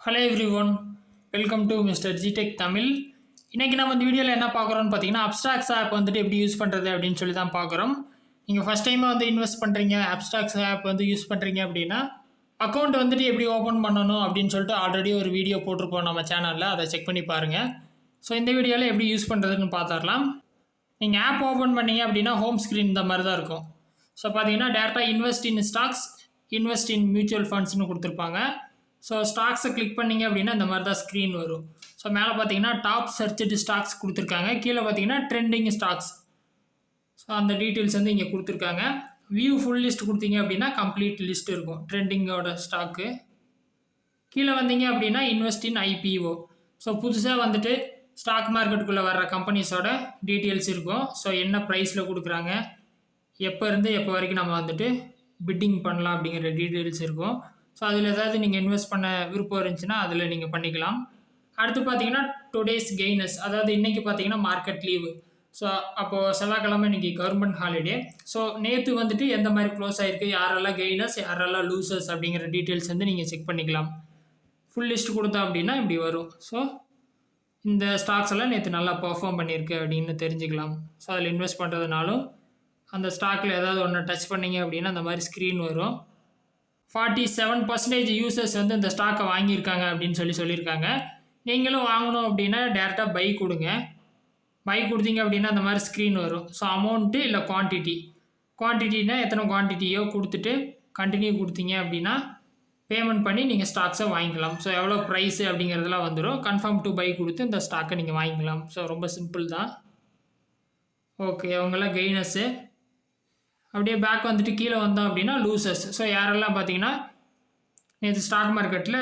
Hello everyone, welcome to mister G tech Tamil. இன்றைக்கி நம்ம இந்த வீடியோவில் என்ன பார்க்குறோன்னு பார்த்தீங்கன்னா, அப்ஸ்டாக்ஸ் ஆப் வந்துட்டு எப்படி யூஸ் பண்ணுறது அப்படின்னு சொல்லி தான் பார்க்குறோம். நீங்கள் ஃபஸ்ட் டைமாக வந்து இன்வெஸ்ட் பண்ணுறீங்க, அப்ஸ்டாக்ஸ் ஆப் வந்து யூஸ் பண்ணுறீங்க அப்படின்னா அக்கௌண்ட் வந்துட்டு எப்படி ஓப்பன் பண்ணணும் அப்படின்னு சொல்லிட்டு ஆல்ரெடி ஒரு வீடியோ போட்டிருப்போம் நம்ம சேனலில், அதை செக் பண்ணி பாருங்கள். ஸோ இந்த வீடியோவில் எப்படி யூஸ் பண்ணுறதுன்னு பார்த்துடலாம். நீங்கள் ஆப் ஓப்பன் பண்ணீங்க அப்படின்னா ஹோம் ஸ்க்ரீன் இந்த மாதிரி தான் இருக்கும். ஸோ பார்த்தீங்கன்னா டேரெக்டாக invest in stocks, invest in mutual ஃபண்ட்ஸ்னு கொடுத்துருப்பாங்க. ஸோ ஸ்டாக்ஸை கிளிக் பண்ணிங்க அப்படின்னா இந்த மாதிரி தான் ஸ்க்ரீன் வரும். ஸோ மேலே பார்த்தீங்கன்னா டாப் சர்ச்டு ஸ்டாக்ஸ் கொடுத்துருக்காங்க, கீழே பார்த்தீங்கன்னா ட்ரெண்டிங் ஸ்டாக்ஸ். ஸோ அந்த டீட்டெயில்ஸ் வந்து இங்கே கொடுத்துருக்காங்க. வியூ ஃபுல் லிஸ்ட் கொடுத்தீங்க அப்படின்னா கம்ப்ளீட் லிஸ்ட் இருக்கும் ட்ரெண்டிங்கோட ஸ்டாக்கு. கீழே வந்தீங்க அப்படின்னா இன்வெஸ்ட் இன் ஐபிஓ. ஸோ புதுசாக வந்துட்டு ஸ்டாக் மார்க்கெட்டுக்குள்ளே வர்ற கம்பெனிஸோட டீட்டெயில்ஸ் இருக்கும். ஸோ என்ன ப்ரைஸில் கொடுக்குறாங்க, எப்போ இருந்து எப்போ வரைக்கும் நம்ம வந்துட்டு பிட்டிங் பண்ணலாம் அப்படிங்கிற டீட்டெயில்ஸ் இருக்கும். ஸோ அதில் ஏதாவது நீங்கள் இன்வெஸ்ட் பண்ண விருப்பம் இருந்துச்சுன்னா அதில் நீங்கள் பண்ணிக்கலாம். அடுத்து பார்த்தீங்கன்னா டுடேஸ் கெய்னர்ஸ், அதாவது இன்றைக்கி பார்த்தீங்கன்னா மார்க்கெட் லீவு. ஸோ அப்போது செவ்வாய்க்கிழமை இன்றைக்கி கவர்மெண்ட் ஹாலிடே. ஸோ நேற்று வந்துட்டு எந்த மாதிரி க்ளோஸ் ஆகிருக்கு, யாரெல்லாம் கெய்னர்ஸ் யாரெல்லாம் லூசர்ஸ் அப்படிங்கிற டீட்டெயில்ஸ் வந்து நீங்கள் செக் பண்ணிக்கலாம். ஃபுல் லிஸ்ட் கொடுத்தா அப்படின்னா இப்படி வரும். ஸோ இந்த ஸ்டாக்ஸ் எல்லாம் நேற்று நல்லா பர்ஃபார்ம் பண்ணியிருக்கு அப்படின்னு தெரிஞ்சுக்கலாம். ஸோ அதில் இன்வெஸ்ட் பண்ணுறதுனாலும் அந்த ஸ்டாக்கில் ஏதாவது ஒன்று டச் பண்ணிங்க அப்படின்னா அந்த மாதிரி ஸ்க்ரீன் வரும். 47% யூசர்ஸ் வந்து இந்த ஸ்டாக்கை வாங்கியிருக்காங்க அப்படின்னு சொல்லியிருக்காங்க. நீங்களும் வாங்கணும் அப்படின்னா டேரெக்டாக பை கொடுங்க. பை கொடுத்தீங்க அப்படின்னா அந்த மாதிரி ஸ்க்ரீன் வரும். ஸோ அமௌண்ட்டு இல்லை குவான்டிட்டினா எத்தனை குவான்டிட்டியோ கொடுத்துட்டு கண்டினியூ கொடுத்தீங்க அப்படின்னா பேமெண்ட் பண்ணி நீங்கள் ஸ்டாக்ஸை வாங்கிக்கலாம். ஸோ எவ்வளோ ப்ரைஸு அப்படிங்கிறதுலாம் வந்துடும். கன்ஃபார்ம் டு பை கொடுத்து இந்த ஸ்டாக்கை நீங்கள் வாங்கிக்கலாம். ஸோ ரொம்ப சிம்பிள் தான். ஓகே, அவங்களாம் கெய்னர்ஸு. அப்படியே பேக் வந்துட்டு கீழே வந்தோம் அப்படின்னா லூசர்ஸ். ஸோ யாரெல்லாம் பார்த்தீங்கன்னா நேற்று ஸ்டாக் மார்க்கெட்டில்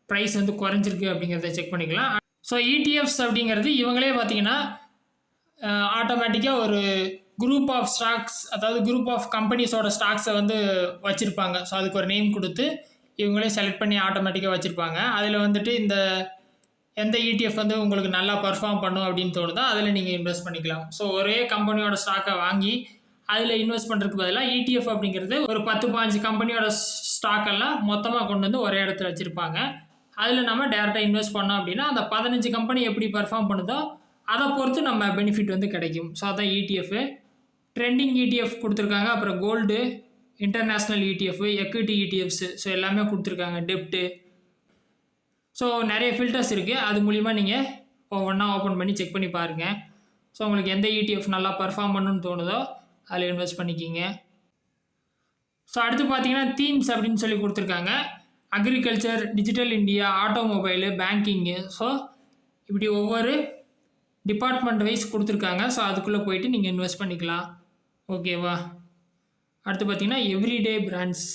ப்ரைஸ் வந்து குறைஞ்சிருக்கு அப்படிங்கிறத செக் பண்ணிக்கலாம். ஸோ இடிஎஃப்ஸ் அப்படிங்கிறது இவங்களே பார்த்தீங்கன்னா ஆட்டோமேட்டிக்காக ஒரு குரூப் ஆஃப் ஸ்டாக்ஸ், அதாவது குரூப் ஆஃப் கம்பெனிஸோட ஸ்டாக்ஸை வந்து வச்சுருப்பாங்க. ஸோ அதுக்கு ஒரு நேம் கொடுத்து இவங்களே செலக்ட் பண்ணி ஆட்டோமேட்டிக்காக வச்சுருப்பாங்க. அதில் வந்துட்டு இந்த எந்த இடிஎஃப் வந்து உங்களுக்கு நல்லா பர்ஃபார்ம் பண்ணும் அப்படின்னு தோணுதோ அதில் நீங்கள் இன்வெஸ்ட் பண்ணிக்கலாம். ஸோ ஒரே கம்பெனியோட ஸ்டாக்கை வாங்கி அதில் இன்வெஸ்ட் பண்ணுறதுக்கு பதிலாக இடிஎஃப் அப்படிங்கிறது ஒரு 10-15 கம்பெனியோட ஸ்டாக்கெல்லாம் மொத்தமாக கொண்டு வந்து ஒரே இடத்துல வச்சுருப்பாங்க. அதில் நம்ம டேரெக்டாக இன்வெஸ்ட் பண்ணோம் அப்படின்னா அந்த 15 கம்பெனி எப்படி பர்ஃபார்ம் பண்ணுதோ அதை பொறுத்து நம்ம பெனிஃபிட் வந்து கிடைக்கும். ஸோ அதான் இடிஎஃப். ட்ரெண்டிங் இடிஎஃப் கொடுத்துருக்காங்க, அப்புறம் gold, international ETF, equity ETFs. So எல்லாமே கொடுத்துருக்காங்க, டெப்ட்டு. ஸோ நிறைய ஃபில்டர்ஸ் இருக்குது. அது மூலிமா நீங்கள் ஒவ்வொன்றா ஓப்பன் பண்ணி செக் பண்ணி பாருங்கள். ஸோ உங்களுக்கு எந்த இடிஎஃப் நல்லா பர்ஃபார்ம் பண்ணணும்னு தோணுதோ அதில் இன்வெஸ்ட் பண்ணிக்கிங்க. ஸோ அடுத்து பார்த்தீங்கன்னா தீம்ஸ் அப்படின்னு சொல்லி கொடுத்துருக்காங்க. Agriculture, digital India, automobile, banking. So இப்படி ஒவ்வொரு டிபார்ட்மெண்ட் வைஸ் கொடுத்துருக்காங்க. ஸோ அதுக்குள்ளே போயிட்டு நீங்கள் இன்வெஸ்ட் பண்ணிக்கலாம். ஓகேவா? அடுத்து பார்த்தீங்கன்னா எவ்ரிடே பிராண்ட்ஸ்.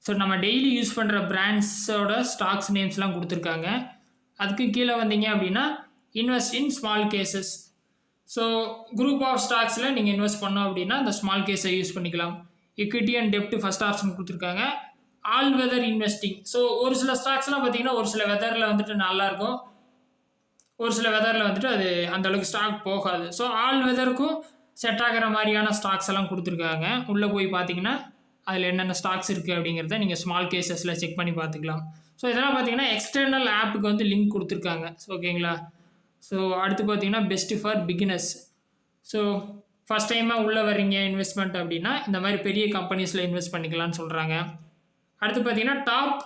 ஸோ நம்ம டெய்லி யூஸ் பண்ணுற பிராண்ட்ஸோட ஸ்டாக்ஸ் நேம்ஸ்லாம் கொடுத்துருக்காங்க. அதுக்கு கீழே வந்தீங்க அப்படின்னா invest in small cases. So group of ஸ்டாக்ஸில் நீங்கள் இன்வெஸ்ட் பண்ணோம் அப்படின்னா அந்த ஸ்மால் கேஸை யூஸ் பண்ணிக்கலாம். எக்விட்டி அண்ட் டெப்ட் ஃபஸ்ட் ஆப்ஷன் கொடுத்துருக்காங்க. All weather investing. ஸோ ஒரு சில ஸ்டாக்ஸ்லாம் பார்த்தீங்கன்னா ஒரு சில வெதரில் வந்துட்டு நல்லாயிருக்கும், ஒரு சில வெதரில் வந்துட்டு அது அந்தளவுக்கு ஸ்டாக் போகாது. ஸோ ஆல் வெதருக்கும் செட் ஆகிற மாதிரியான ஸ்டாக்ஸ் எல்லாம் கொடுத்துருக்காங்க. உள்ளே போய் பார்த்தீங்கன்னா அதில் என்னென்ன ஸ்டாக்ஸ் இருக்குது அப்படிங்கிறத நீங்கள் ஸ்மால் கேசஸில் செக் பண்ணி பார்த்துக்கலாம். ஸோ இதெல்லாம் பார்த்தீங்கன்னா எக்ஸ்டர்னல் ஆப்புக்கு வந்து லிங்க் கொடுத்துருக்காங்க. ஓகேங்களா? ஸோ அடுத்து பார்த்தீங்கன்னா best for beginners. So first டைமாக உள்ளே வர்றீங்க இன்வெஸ்ட்மெண்ட் அப்படின்னா இந்த மாதிரி பெரிய கம்பெனிஸில் இன்வெஸ்ட் பண்ணிக்கலாம்னு சொல்கிறாங்க. அடுத்து பார்த்தீங்கன்னா top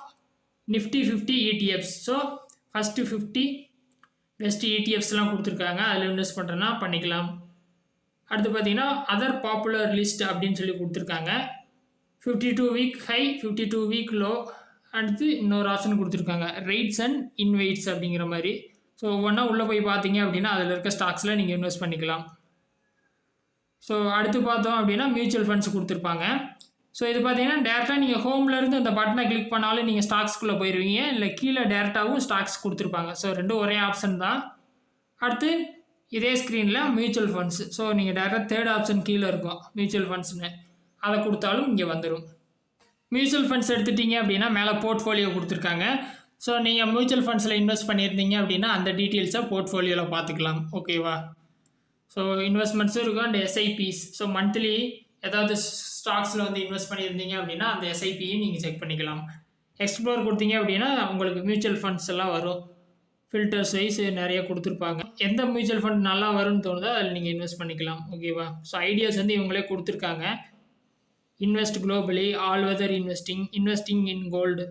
Nifty 50 ETFs. So first 50 best இடிஎஃப்ஸ்லாம் கொடுத்துருக்காங்க. அதில் இன்வெஸ்ட் பண்ணுறேன்னா பண்ணிக்கலாம். அடுத்து பார்த்தீங்கன்னா அதர் பாப்புலர் லிஸ்ட் அப்படின்னு சொல்லி கொடுத்துருக்காங்க. 52 வீக் ஹை, 52 வீக் லோ. அடுத்து இன்னொரு ஆப்ஷன் கொடுத்துருக்காங்க ரைட்ஸ் அண்ட் இன்வைட்ஸ் அப்படிங்கிற மாதிரி. ஸோ ஒவ்வொன்றா உள்ளே போய் பார்த்தீங்க அப்படின்னா அதில் இருக்க ஸ்டாக்ஸில் நீங்கள் இன்வெஸ்ட் பண்ணிக்கலாம். ஸோ அடுத்து பார்த்தோம் அப்படின்னா மியூச்சுவல் ஃபண்ட்ஸ் கொடுத்துருப்பாங்க. ஸோ இது பார்த்தீங்கன்னா டேரெக்டாக நீங்கள் ஹோம்லேருந்து இந்த பட்டனை கிளிக் பண்ணாலும் நீங்கள் ஸ்டாக்ஸ்குள்ளே போயிடுவீங்க, இல்லை கீழே டேரெக்டாகவும் ஸ்டாக்ஸ் கொடுத்துருப்பாங்க. ஸோ ரெண்டும் ஒரே ஆப்ஷன் தான். அடுத்து இதே ஸ்க்ரீனில் மியூச்சுவல் ஃபண்ட்ஸ். ஸோ நீங்கள் டேரெக்டாக தேர்ட் ஆப்ஷன் கீழே இருக்கும் மியூச்சுவல் ஃபண்ட்ஸ்னு, அதை கொடுத்தாலும் இங்கே வந்துடும். மியூச்சுவல் ஃபண்ட்ஸ் எடுத்துட்டிங்க அப்படின்னா மேலே போர்ட்ஃபோலியோ கொடுத்துருக்காங்க. ஸோ நீங்கள் மியூச்சுவல் ஃபண்ட்ஸில் இன்வெஸ்ட் பண்ணியிருந்தீங்க அப்படின்னா அந்த டீட்டெயில்ஸை போர்ட்ஃபோலியோவில் பார்த்துக்கலாம். ஓகேவா? ஸோ இன்வெஸ்ட்மெண்ட்ஸும் இருக்கும் அண்ட் எஸ்ஐபிஸ். ஸோ மந்த்லி ஏதாவது ஸ்டாக்ஸில் வந்து இன்வெஸ்ட் பண்ணியிருந்தீங்க அப்படின்னா அந்த எஸ்ஐபியை நீங்கள் செக் பண்ணிக்கலாம். எக்ஸ்ப்ளோர் கொடுத்தீங்க அப்படின்னா உங்களுக்கு மியூச்சுவல் ஃபண்ட்ஸ் எல்லாம் வரும். ஃபில்டர்ஸ் வைஸ் நிறைய கொடுத்துருப்பாங்க. எந்த மியூச்சுவல் ஃபண்ட் நல்லா வரும்னு தோணுதோ அதில் நீங்கள் இன்வெஸ்ட் பண்ணிக்கலாம். ஓகேவா? ஸோ ஐடியாஸ் வந்து இவங்களே கொடுத்துருக்காங்க. Invest globally, all weather investing, investing in gold,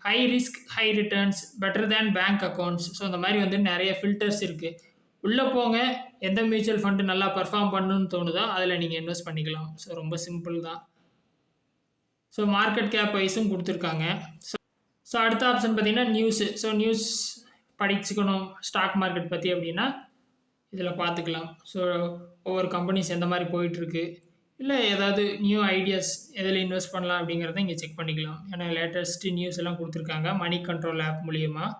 high risk high returns, better than bank accounts. So இந்த மாதிரி வந்து நிறைய ஃபில்டர்ஸ் இருக்குது. உள்ளே போங்க, எந்த மியூச்சுவல் ஃபண்டு நல்லா பர்ஃபார்ம் பண்ணணும்னு தோணுதோ அதில் நீங்கள் இன்வெஸ்ட் பண்ணிக்கலாம். ஸோ ரொம்ப சிம்பிள் தான். ஸோ மார்க்கெட் கேப் வைஸும் கொடுத்துருக்காங்க. ஸோ அடுத்த ஆப்ஷன் பார்த்தீங்கன்னா நியூஸு. ஸோ நியூஸ் படிச்சுக்கணும் ஸ்டாக் மார்க்கெட் பற்றி அப்படின்னா இதில் பார்த்துக்கலாம். ஸோ ஒவ்வொரு கம்பெனிஸ் எந்த மாதிரி போயிட்டுருக்கு, இல்லை ஏதாவது நியூ ஐடியாஸ் எதில் இன்வெஸ்ட் பண்ணலாம் அப்படிங்கிறத இங்கே செக் பண்ணிக்கலாம். ஏன்னா லேட்டஸ்ட்டு நியூஸ் எல்லாம் கொடுத்துருக்காங்க மணி கண்ட்ரோல் ஆப் மூலியமாக.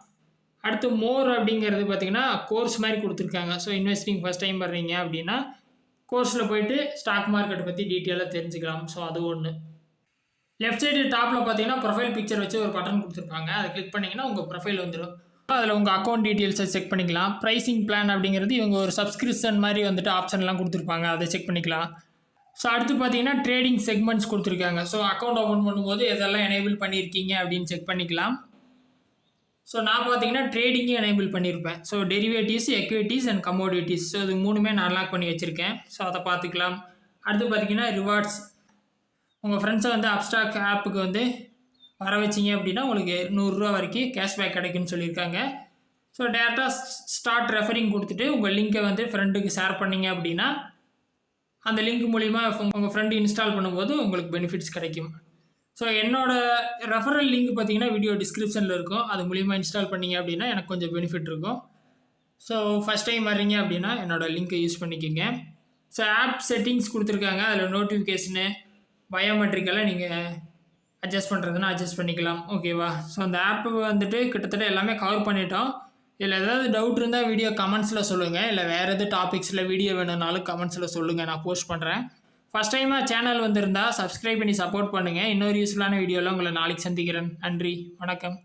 அடுத்து மோர் அப்படிங்கிறது பார்த்திங்கன்னா கோர்ஸ் மாதிரி கொடுத்துருக்காங்க. ஸோ இன்வெஸ்டிங் ஃபஸ்ட் டைம் வர்றீங்க அப்படின்னா கோர்ஸில் போயிட்டு ஸ்டாக் மார்க்கெட் பற்றி டீட்டெயிலாக தெரிஞ்சுக்கலாம். ஸோ அது ஒன்று. லெஃப்ட் சைடு டாப்பில் பார்த்தீங்கன்னா ப்ரொஃபைல் பிக்சர் வச்சு ஒரு பட்டன் கொடுத்துருப்பாங்க. அதை கிளிக் பண்ணிங்கன்னா உங்கள் ப்ரொஃபைல் வந்துடும். அதில் உங்கள் அக்கௌண்ட் டீட்டெயில்ஸை செக் பண்ணிக்கலாம். ப்ரைஸிங் பிளான் அப்படிங்கிறது இவங்க ஒரு சப்ஸ்கிரிப்ஷன் மாதிரி வந்துட்டு ஆப்ஷன்லாம் கொடுத்துருப்பாங்க, அதை செக் பண்ணிக்கலாம். ஸோ அடுத்து பார்த்தீங்கன்னா ட்ரேடிங் செக்மெண்ட்ஸ் கொடுத்துருக்காங்க. ஸோ அக்கௌண்ட் ஓப்பன் பண்ணும்போது எதெல்லாம் எனேபிள் பண்ணியிருக்கீங்க அப்படின்னு செக் பண்ணிக்கலாம். ஸோ நான் பார்த்தீங்கன்னா ட்ரேடிங்கும் எனேபிள் பண்ணியிருப்பேன். So derivatives, equities and commodities. So இது மூணுமே நான் அன்லாக் பண்ணி வச்சுருக்கேன். ஸோ அதை பார்த்துக்கலாம். அடுத்து பார்த்தீங்கன்னா ரிவார்ட்ஸ். உங்கள் ஃப்ரெண்ட்ஸை வந்து அப்ஸ்டாக் ஆப்புக்கு வந்து வர வச்சிங்க அப்படின்னா உங்களுக்கு 100 ரூபா வரைக்கும் கேஷ்பேக் கிடைக்குன்னு சொல்லியிருக்காங்க. ஸோ டேரெக்டாக ஸ்டார்ட் ரெஃபரிங் கொடுத்துட்டு உங்கள் லிங்க்கை வந்து ஃப்ரெண்டுக்கு ஷேர் பண்ணிங்க அப்படின்னா அந்த லிங்க் மூலிமா உங்கள் ஃப்ரெண்டு இன்ஸ்டால் பண்ணும்போது உங்களுக்கு பெனிஃபிட்ஸ் கிடைக்கும். ஸோ என்னோடய ரெஃபரல் லிங்க் பார்த்தீங்கன்னா வீடியோ டிஸ்கிரிப்ஷனில் இருக்கும். அது மூலிமா இன்ஸ்டால் பண்ணிங்க அப்படின்னா எனக்கு கொஞ்சம் பெனிஃபிட் இருக்கும். ஸோ ஃபஸ்ட் டைம் வர்றீங்க அப்படின்னா என்னோடய லிங்க்கை யூஸ் பண்ணிக்கோங்க. ஸோ ஆப் செட்டிங்ஸ் கொடுத்துருக்காங்க. அதில் நோட்டிஃபிகேஷனு, பயோமெட்ரிக்கெல்லாம் நீங்கள் அட்ஜஸ்ட் பண்ணுறதுன்னா அட்ஜஸ்ட் பண்ணிக்கலாம். ஓகேவா? ஸோ அந்த ஆப்பு வந்துட்டு கிட்டத்தட்ட எல்லாமே கவர் பண்ணிட்டோம். இதில் ஏதாவது டவுட் இருந்தால் வீடியோ கமெண்ட்ஸில் சொல்லுங்கள். இல்லை வேறு எது டாபிக்ஸில் வீடியோ வேணும்னாலும் கமெண்ட்ஸில் சொல்லுங்கள், நான் போஸ்ட் பண்ணுறேன். ஃபஸ்ட் டைமாக சேனல் வந்திருந்தால் சப்ஸ்கிரைப் பண்ணி சப்போர்ட் பண்ணுங்கள். இன்னொரு யூஸ்ஃபுல்லான வீடியோவில் உங்களை நாளைக்கு சந்திக்கிறேன். நன்றி, வணக்கம்.